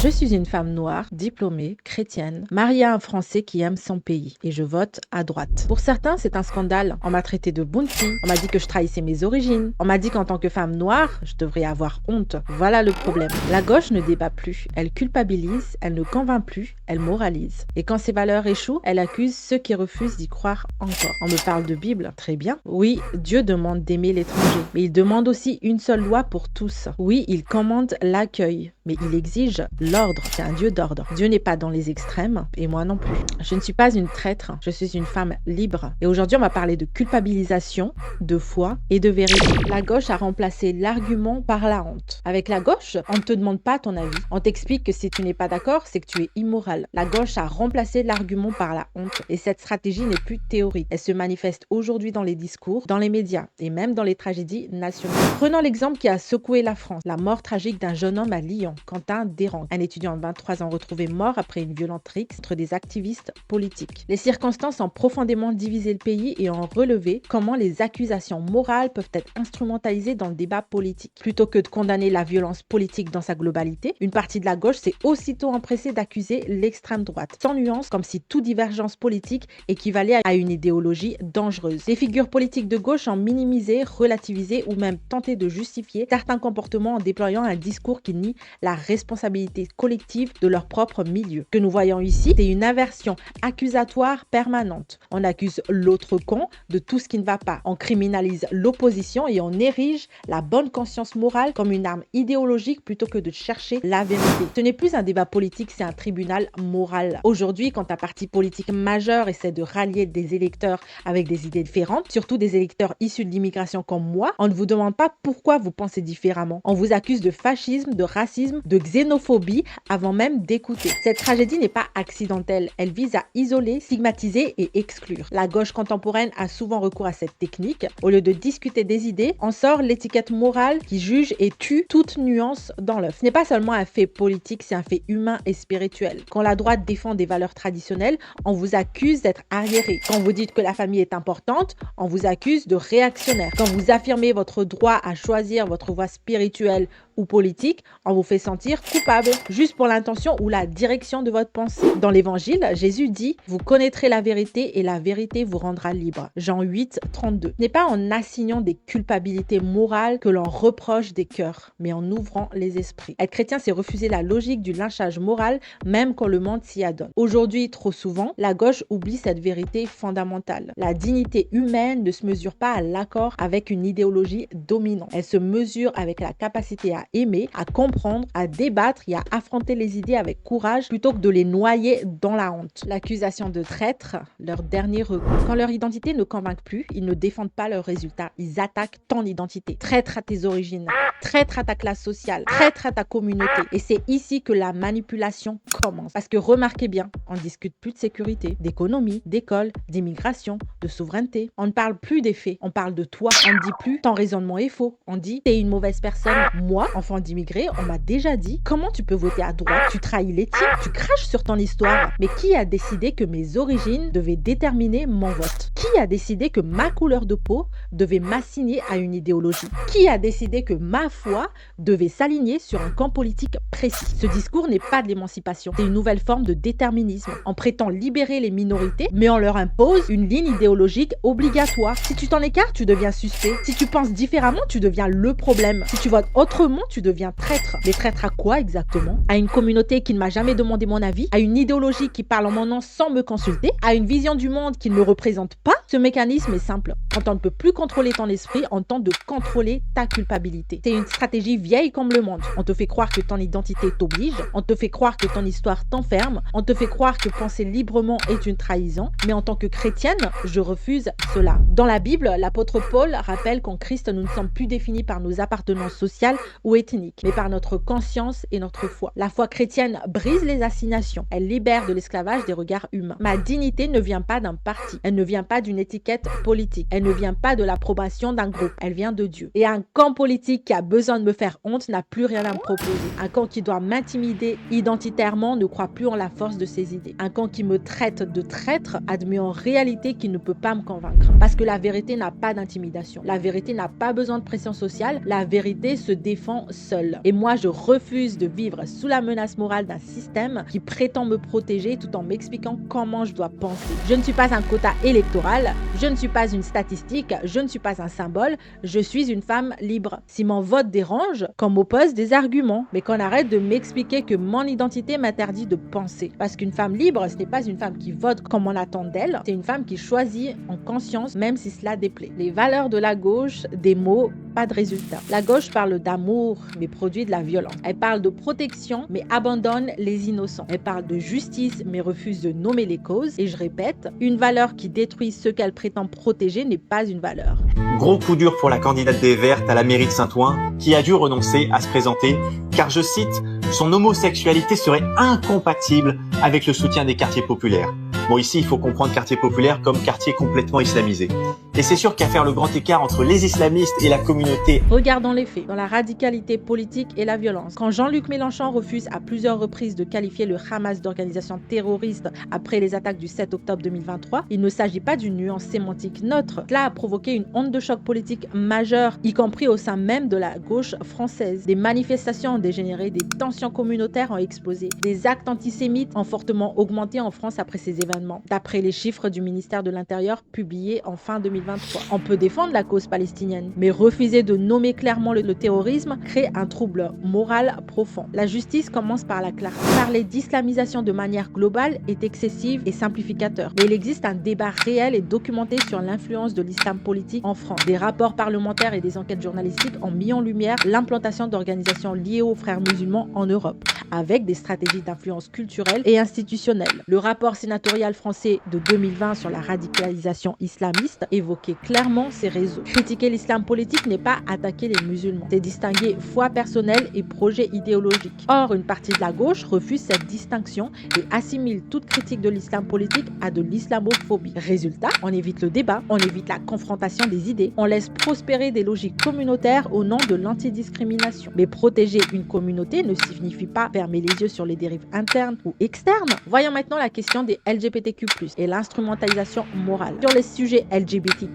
Je suis une femme noire, diplômée, chrétienne, mariée à un Français qui aime son pays et je vote à droite. Pour certains, c'est un scandale. On m'a traité de bounty, on m'a dit que je trahissais mes origines, on m'a dit qu'en tant que femme noire, je devrais avoir honte. Voilà le problème. La gauche ne débat plus, elle culpabilise, elle ne convainc plus, elle moralise. Et quand ses valeurs échouent, elle accuse ceux qui refusent d'y croire encore. On me parle de Bible, très bien. Oui, Dieu demande d'aimer l'étranger, mais il demande aussi une seule loi pour tous. Oui, il commande l'accueil, mais il exige l'ordre. C'est un Dieu d'ordre. Dieu n'est pas dans les extrêmes, et moi non plus. Je ne suis pas une traître, je suis une femme libre. Et aujourd'hui, on va parler de culpabilisation, de foi et de vérité. La gauche a remplacé l'argument par la honte. Avec la gauche, on ne te demande pas ton avis. On t'explique que si tu n'es pas d'accord, c'est que tu es immoral. La gauche a remplacé l'argument par la honte. Et cette stratégie n'est plus théorique. Elle se manifeste aujourd'hui dans les discours, dans les médias et même dans les tragédies nationales. Prenons l'exemple qui a secoué la France. La mort tragique d'un jeune homme à Lyon, Quentin Desranges, un étudiant de 23 ans retrouvé mort après une violente rixe entre des activistes politiques. Les circonstances ont profondément divisé le pays et ont relevé comment les accusations morales peuvent être instrumentalisées dans le débat politique. Plutôt que de condamner la violence politique dans sa globalité, une partie de la gauche s'est aussitôt empressée d'accuser l'extrême droite, sans nuance, comme si toute divergence politique équivalait à une idéologie dangereuse. Les figures politiques de gauche ont minimisé, relativisé ou même tenté de justifier certains comportements en déployant un discours qui nie la responsabilité collective de leur propre milieu. Ce que nous voyons ici, c'est une inversion accusatoire permanente. On accuse l'autre con de tout ce qui ne va pas. On criminalise l'opposition et on érige la bonne conscience morale comme une arme idéologique plutôt que de chercher la vérité. Ce n'est plus un débat politique, c'est un tribunal moral. Aujourd'hui, quand un parti politique majeur essaie de rallier des électeurs avec des idées différentes, surtout des électeurs issus de l'immigration comme moi, on ne vous demande pas pourquoi vous pensez différemment. On vous accuse de fascisme, de racisme, de xénophobie avant même d'écouter. Cette tragédie n'est pas accidentelle. Elle vise à isoler, stigmatiser et exclure. La gauche contemporaine a souvent recours à cette technique. Au lieu de discuter des idées, on sort l'étiquette morale qui juge et tue toute nuance dans l'œuf. Ce n'est pas seulement un fait politique, c'est un fait humain et spirituel. Quand la droite défend des valeurs traditionnelles, on vous accuse d'être arriéré. Quand vous dites que la famille est importante, on vous accuse de réactionnaire. Quand vous affirmez votre droit à choisir votre voie spirituelle ou politique, on vous fait sentir coupable, juste pour l'intention ou la direction de votre pensée. Dans l'évangile, Jésus dit « Vous connaîtrez la vérité et la vérité vous rendra libre ». Jean 8, 32. Ce n'est pas en assignant des culpabilités morales que l'on reproche des cœurs, mais en ouvrant les esprits. Être chrétien, c'est refuser la logique du lynchage moral, même quand le monde s'y adonne. Aujourd'hui, trop souvent, la gauche oublie cette vérité fondamentale. La dignité humaine ne se mesure pas à l'accord avec une idéologie dominante. Elle se mesure avec la capacité à aimer, à comprendre, à débattre et à affronter les idées avec courage plutôt que de les noyer dans la honte. L'accusation de traître, leur dernier recours. Quand leur identité ne convainc plus, ils ne défendent pas leurs résultats. Ils attaquent ton identité. Traître à tes origines, traître à ta classe sociale, traître à ta communauté. Et c'est ici que la manipulation commence. Parce que remarquez bien, on ne discute plus de sécurité, d'économie, d'école, d'immigration, de souveraineté. On ne parle plus des faits, on parle de toi. On ne dit plus ton raisonnement est faux. On dit t'es une mauvaise personne. Moi, enfant d'immigré, on m'a déjà dit comment tu peux voter à droite, tu trahis les tiens, tu craches sur ton histoire. Mais qui a décidé que mes origines devaient déterminer mon vote? Qui a décidé que ma couleur de peau devait m'assigner à une idéologie? Qui a décidé que ma foi devait s'aligner sur un camp politique précis? Ce discours n'est pas de l'émancipation, c'est une nouvelle forme de déterminisme. On prétend libérer les minorités, mais on leur impose une ligne idéologique obligatoire. Si tu t'en écartes, tu deviens suspect. Si tu penses différemment, tu deviens le problème. Si tu votes autrement, tu deviens traître. Mais traître à quoi exactement? À une communauté qui ne m'a jamais demandé mon avis? À une idéologie qui parle en mon nom sans me consulter? À une vision du monde qui ne me représente pas? Ce mécanisme est simple. Quand on ne peut plus contrôler ton esprit, on tente de contrôler ta culpabilité. C'est une stratégie vieille comme le monde. On te fait croire que ton identité t'oblige, on te fait croire que ton histoire t'enferme, on te fait croire que penser librement est une trahison, mais en tant que chrétienne, je refuse cela. Dans la Bible, l'apôtre Paul rappelle qu'en Christ, nous ne sommes plus définis par nos appartenances sociales ou ethniques, mais par notre conscience et notre foi. La foi chrétienne brise les assignations, elle libère de l'esclavage des regards humains. Ma dignité ne vient pas d'un parti, elle ne vient pas d'une étiquette politique, elle ne vient pas de l'approbation d'un groupe, elle vient de Dieu. Et un camp politique qui a besoin de me faire honte n'a plus rien à me proposer. Un camp qui doit m'intimider identitairement ne croit plus en la force de ses idées. Un camp qui me traite de traître admet en réalité qu'il ne peut pas me convaincre. Parce que la vérité n'a pas d'intimidation. La vérité n'a pas besoin de pression sociale. La vérité se défend sent seul. Et moi, je refuse de vivre sous la menace morale d'un système qui prétend me protéger tout en m'expliquant comment je dois penser. Je ne suis pas un quota électoral, je ne suis pas une statistique, je ne suis pas un symbole, je suis une femme libre. Si mon vote dérange, qu'on m'oppose des arguments, mais qu'on arrête de m'expliquer que mon identité m'interdit de penser. Parce qu'une femme libre, ce n'est pas une femme qui vote comme on attend d'elle, c'est une femme qui choisit en conscience, même si cela déplaît. Les valeurs de la gauche, des mots, pas de résultats. La gauche parle d'amour, mais produit de la violence. Elle parle de protection, mais abandonne les innocents. Elle parle de justice, mais refuse de nommer les causes. Et je répète, une valeur qui détruit ceux qu'elle prétend protéger n'est pas une valeur. Gros coup dur pour la candidate des Vertes à la mairie de Saint-Ouen, qui a dû renoncer à se présenter, car je cite, son homosexualité serait incompatible avec le soutien des quartiers populaires. Bon, ici, il faut comprendre quartier populaire comme quartier complètement islamisé. Et c'est sûr qu'à faire le grand écart entre les islamistes et la communauté... Regardons les faits, dans la radicalité politique et la violence. Quand Jean-Luc Mélenchon refuse à plusieurs reprises de qualifier le Hamas d'organisation terroriste après les attaques du 7 octobre 2023, il ne s'agit pas d'une nuance sémantique neutre. Cela a provoqué une onde de choc politique majeure, y compris au sein même de la gauche française. Des manifestations ont dégénéré, des tensions communautaires ont explosé, des actes antisémites ont fortement augmenté en France après ces événements. D'après les chiffres du ministère de l'Intérieur publiés en fin 2023. On peut défendre la cause palestinienne, mais refuser de nommer clairement le terrorisme crée un trouble moral profond. La justice commence par la clarté. Parler d'islamisation de manière globale est excessif et simplificateur, mais il existe un débat réel et documenté sur l'influence de l'islam politique en France. Des rapports parlementaires et des enquêtes journalistiques ont mis en lumière l'implantation d'organisations liées aux frères musulmans en Europe, avec des stratégies d'influence culturelle et institutionnelle. Le rapport sénatorial français de 2020 sur la radicalisation islamiste évoquait clairement ces réseaux. Critiquer l'islam politique n'est pas attaquer les musulmans, c'est distinguer foi personnelle et projet idéologique. Or, une partie de la gauche refuse cette distinction et assimile toute critique de l'islam politique à de l'islamophobie. Résultat, on évite le débat, on évite la confrontation des idées, on laisse prospérer des logiques communautaires au nom de l'antidiscrimination. Mais protéger une communauté ne signifie pas fermer les yeux sur les dérives internes ou externes. Voyons maintenant la question des LGBTQ+, et l'instrumentalisation morale. Sur les sujets LGBTQ+,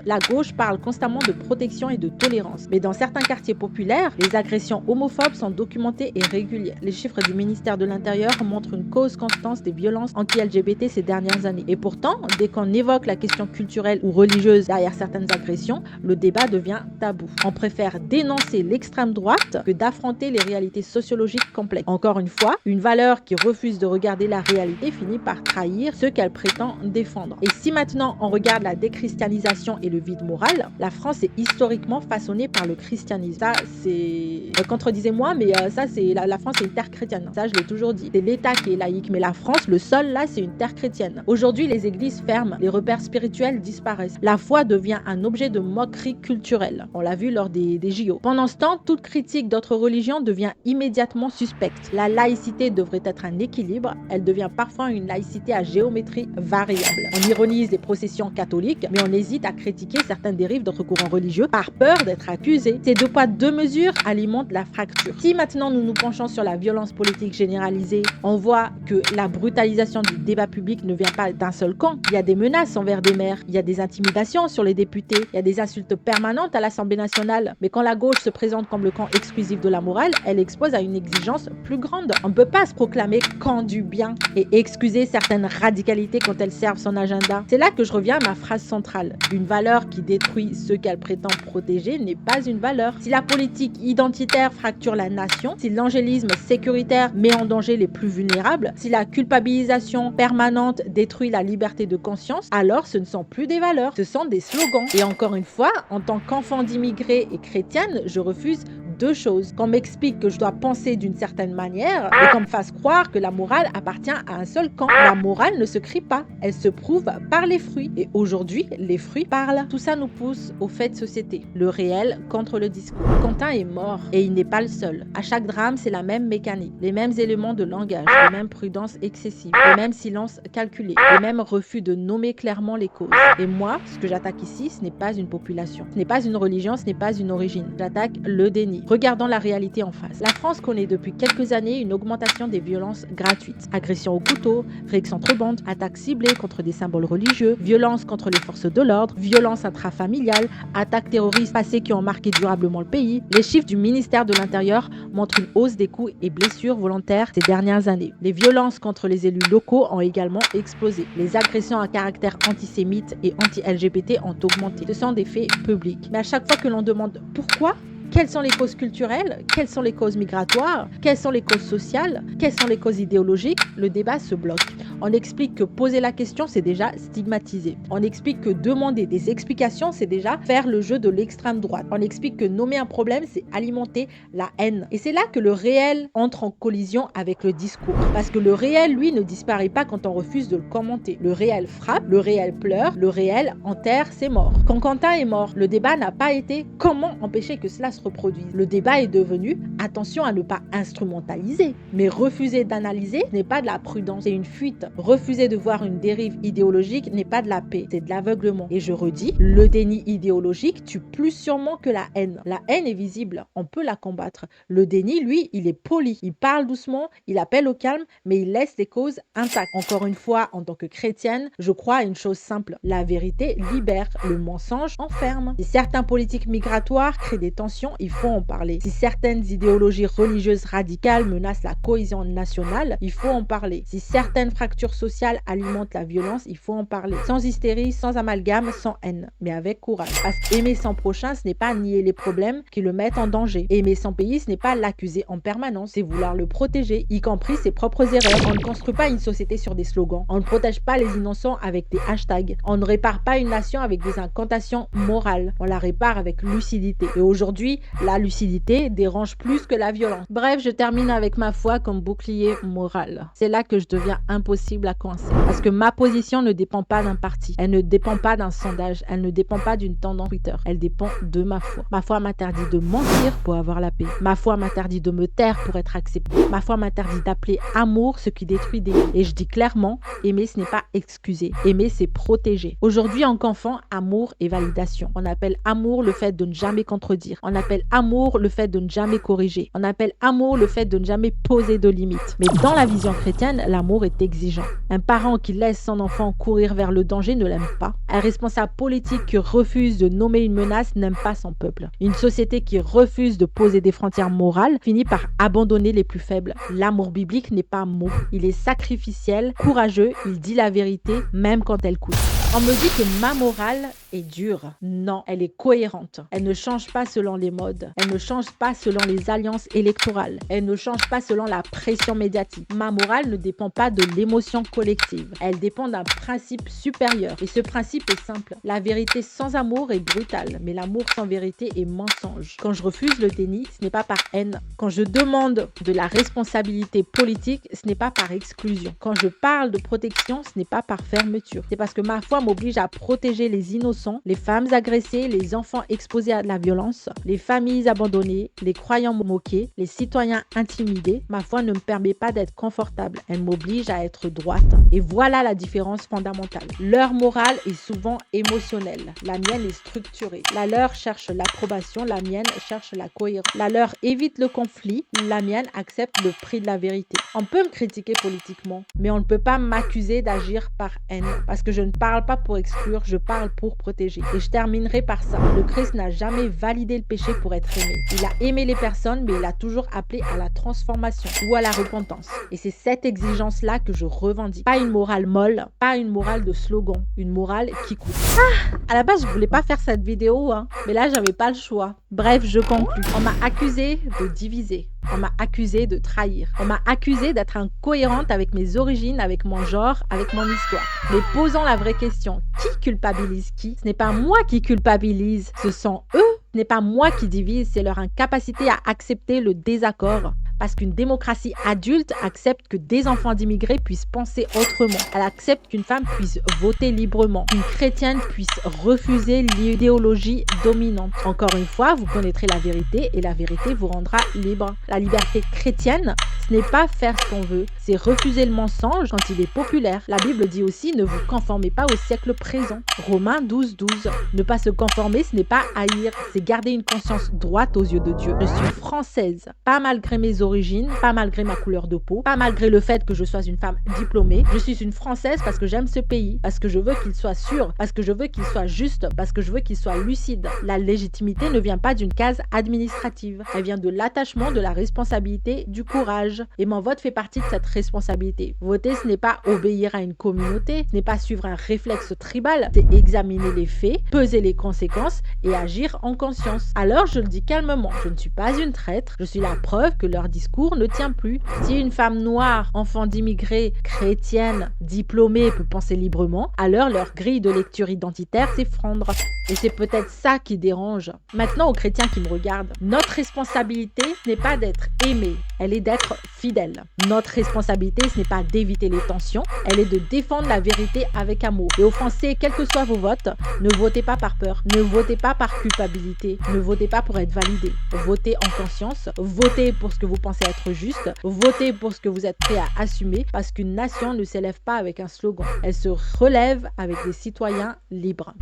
la gauche parle constamment de protection et de tolérance. Mais dans certains quartiers populaires, les agressions homophobes sont documentées et régulières. Les chiffres du ministère de l'Intérieur montrent une cause constante des violences anti-LGBT ces dernières années. Et pourtant, dès qu'on évoque la question culturelle ou religieuse derrière certaines agressions, le débat devient tabou. On préfère dénoncer l'extrême droite que d'affronter les réalités sociologiques complexes. Encore une fois, une valeur qui refuse de regarder la réalité finit par trahir ce qu'elle prétend défendre. Et si maintenant on regarde la déchristianisation et le vide moral, la France est historiquement façonnée par le christianisme. Ça, c'est... Contredisez-moi, mais ça, c'est la France est une terre chrétienne. Ça, je l'ai toujours dit. C'est l'État qui est laïque, mais la France, le sol, là, c'est une terre chrétienne. Aujourd'hui, les églises ferment, les repères spirituels disparaissent. La foi devient un objet de moquerie culturelle. On l'a vu lors des JO. Pendant ce temps, toute critique d'autres religions devient immédiatement suspecte. La laïcité devrait être un équilibre. Elle devient parfois une laïcité à géométrie variable. On ironise les processions catholiques, mais on hésite à critiquer certaines dérives d'autres courants religieux par peur d'être accusé. Ces deux poids, deux mesures alimentent la fracture. Si maintenant nous nous penchons sur la violence politique généralisée, on voit que la brutalisation du débat public ne vient pas d'un seul camp. Il y a des menaces envers des maires, il y a des intimidations sur les députés, il y a des insultes permanentes à l'Assemblée nationale. Mais quand la gauche se présente comme le camp exclusif de la morale, elle expose à une exigence plus grande. On ne peut pas se proclamer camp du bien et excuser certaines radicalité quand elles servent son agenda. C'est là que je reviens à ma phrase centrale. Une valeur qui détruit ceux qu'elle prétend protéger n'est pas une valeur. Si la politique identitaire fracture la nation, si l'angélisme sécuritaire met en danger les plus vulnérables, si la culpabilisation permanente détruit la liberté de conscience, alors ce ne sont plus des valeurs, ce sont des slogans. Et encore une fois, en tant qu'enfant d'immigrés et chrétienne, je refuse deux choses. Qu'on m'explique que je dois penser d'une certaine manière et qu'on me fasse croire que la morale appartient à un seul camp. La morale ne se crie pas, elle se prouve par les fruits. Et aujourd'hui, les fruits parlent. Tout ça nous pousse au fait de société. Le réel contre le discours. Quentin est mort et il n'est pas le seul. À chaque drame, c'est la même mécanique. Les mêmes éléments de langage, les mêmes prudences excessives, les mêmes silences calculés, les mêmes refus de nommer clairement les causes. Et moi, ce que j'attaque ici, ce n'est pas une population. Ce n'est pas une religion, ce n'est pas une origine. J'attaque le déni. Regardons la réalité en face. La France connaît depuis quelques années une augmentation des violences gratuites. Agressions au couteau, rixes entre bandes, attaques ciblées contre des symboles religieux, violences contre les forces de l'ordre, violences intrafamiliales, attaques terroristes passées qui ont marqué durablement le pays. Les chiffres du ministère de l'Intérieur montrent une hausse des coups et blessures volontaires ces dernières années. Les violences contre les élus locaux ont également explosé. Les agressions à caractère antisémite et anti-LGBT ont augmenté. Ce sont des faits publics. Mais à chaque fois que l'on demande pourquoi, quelles sont les causes culturelles? Quelles sont les causes migratoires? Quelles sont les causes sociales? Quelles sont les causes idéologiques? Le débat se bloque. On explique que poser la question, c'est déjà stigmatiser. On explique que demander des explications, c'est déjà faire le jeu de l'extrême droite. On explique que nommer un problème, c'est alimenter la haine. Et c'est là que le réel entre en collision avec le discours. Parce que le réel, lui, ne disparaît pas quand on refuse de le commenter. Le réel frappe, le réel pleure, le réel enterre ses morts. Quand Quentin est mort, le débat n'a pas été comment empêcher que cela se reproduise. Le débat est devenu attention à ne pas instrumentaliser. Mais refuser d'analyser n'est pas de la prudence, c'est une fuite. Refuser de voir une dérive idéologique n'est pas de la paix, c'est de l'aveuglement. Et je redis, le déni idéologique tue plus sûrement que la haine. La haine est visible, on peut la combattre. Le déni, lui, il est poli. Il parle doucement, il appelle au calme, mais il laisse les causes intactes. Encore une fois, en tant que chrétienne, je crois à une chose simple. La vérité libère, le mensonge enferme. Si certains politiques migratoires créent des tensions, il faut en parler. Si certaines idéologies religieuses radicales menacent la cohésion nationale, il faut en parler. Si certaines fractures sociales alimentent la violence, il faut en parler. Sans hystérie, sans amalgame, sans haine, mais avec courage. Parce qu'aimer son prochain, ce n'est pas nier les problèmes qui le mettent en danger. Aimer son pays, ce n'est pas l'accuser en permanence, c'est vouloir le protéger, y compris ses propres erreurs. On ne construit pas une société sur des slogans. On ne protège pas les innocents avec des hashtags. On ne répare pas une nation avec des incantations morales. On la répare avec lucidité. Et aujourd'hui, la lucidité dérange plus que la violence. Bref, je termine avec ma foi comme bouclier moral. C'est là que je deviens impossible à coincer. Parce que ma position ne dépend pas d'un parti. Elle ne dépend pas d'un sondage. Elle ne dépend pas d'une tendance Twitter. Elle dépend de ma foi. Ma foi m'interdit de mentir pour avoir la paix. Ma foi m'interdit de me taire pour être accepté. Ma foi m'interdit d'appeler amour ce qui détruit des vies. Et je dis clairement, aimer ce n'est pas excuser. Aimer c'est protéger. Aujourd'hui en qu'enfant, amour et validation. On appelle amour le fait de ne jamais contredire. On appelle amour le fait de ne jamais corriger. On appelle amour le fait de ne jamais poser de limites. Mais dans la vision chrétienne, l'amour est exigeant. Un parent qui laisse son enfant courir vers le danger ne l'aime pas. Un responsable politique qui refuse de nommer une menace n'aime pas son peuple. Une société qui refuse de poser des frontières morales finit par abandonner les plus faibles. L'amour biblique n'est pas mot. Il est sacrificiel, courageux, il dit la vérité même quand elle coûte. On me dit que ma morale est dure. Non, elle est cohérente. Elle ne change pas selon les modes. Elle ne change pas selon les alliances électorales. Elle ne change pas selon la pression médiatique. Ma morale ne dépend pas de l'émotion collective. Elle dépend d'un principe supérieur. Et ce principe est simple. La vérité sans amour est brutale, mais l'amour sans vérité est mensonge. Quand je refuse le déni, ce n'est pas par haine. Quand je demande de la responsabilité politique, ce n'est pas par exclusion. Quand je parle de protection, ce n'est pas par fermeture. C'est parce que ma foi m'oblige à protéger les innocents, les femmes agressées, les enfants exposés à de la violence, les familles abandonnées, les croyants moqués, les citoyens intimidés. Ma foi ne me permet pas d'être confortable. Elle m'oblige à être droite. Et voilà la différence fondamentale. Leur morale est souvent émotionnelle. La mienne est structurée. La leur cherche l'approbation, la mienne cherche la cohérence. La leur évite le conflit, la mienne accepte le prix de la vérité. On peut me critiquer politiquement, mais on ne peut pas m'accuser d'agir par haine. Parce que je ne parle pas pour exclure, je parle pour protéger. Et je terminerai par ça. Le Christ n'a jamais validé le péché pour être aimé. Il a aimé les personnes, mais il a toujours appelé à la transformation ou à la repentance. Et c'est cette exigence-là que je revendique. Pas une morale molle, pas une morale de slogan, une morale qui coûte. À la base, je voulais pas faire cette vidéo, mais là, j'avais pas le choix. Bref, je conclus. On m'a accusé de diviser. On m'a accusé de trahir. On m'a accusé d'être incohérente avec mes origines, avec mon genre, avec mon histoire. Mais posons la vraie question. Qui culpabilise qui? Ce n'est pas moi qui culpabilise, ce sont eux. Ce n'est pas moi qui divise, c'est leur incapacité à accepter le désaccord. parce qu'une démocratie adulte accepte que des enfants d'immigrés puissent penser autrement. Elle accepte qu'une femme puisse voter librement, qu'une chrétienne puisse refuser l'idéologie dominante. Encore une fois, vous connaîtrez la vérité et la vérité vous rendra libre. La liberté chrétienne, ce n'est pas faire ce qu'on veut, c'est refuser le mensonge quand il est populaire. La Bible dit aussi, ne vous conformez pas au siècle présent. Romains 12:12. Ne pas se conformer, ce n'est pas haïr, c'est garder une conscience droite aux yeux de Dieu. Je suis française, pas malgré mes origines, pas malgré ma couleur de peau, pas malgré le fait que je sois une femme diplômée. Je suis une Française parce que j'aime ce pays, parce que je veux qu'il soit sûr, parce que je veux qu'il soit juste, parce que je veux qu'il soit lucide. La légitimité ne vient pas d'une case administrative, elle vient de l'attachement, de la responsabilité, du courage. Et mon vote fait partie de cette responsabilité. Voter, ce n'est pas obéir à une communauté, ce n'est pas suivre un réflexe tribal, c'est examiner les faits, peser les conséquences et agir en conscience. Alors je le dis calmement, je ne suis pas une traître, je suis la preuve que leur discours ne tient plus. Si une femme noire, enfant d'immigrés, chrétienne, diplômée peut penser librement, alors leur grille de lecture identitaire s'effondre. Et c'est peut-être ça qui dérange. Maintenant aux chrétiens qui me regardent, notre responsabilité n'est pas d'être aimé, elle est d'être fidèle. Notre responsabilité, ce n'est pas d'éviter les tensions, elle est de défendre la vérité avec amour. Et aux Français, quels que soient vos votes, ne votez pas par peur, ne votez pas par culpabilité, ne votez pas pour être validé. Votez en conscience, votez pour ce que vous pensez être juste, votez pour ce que vous êtes prêt à assumer, parce qu'une nation ne s'élève pas avec un slogan, elle se relève avec des citoyens libres.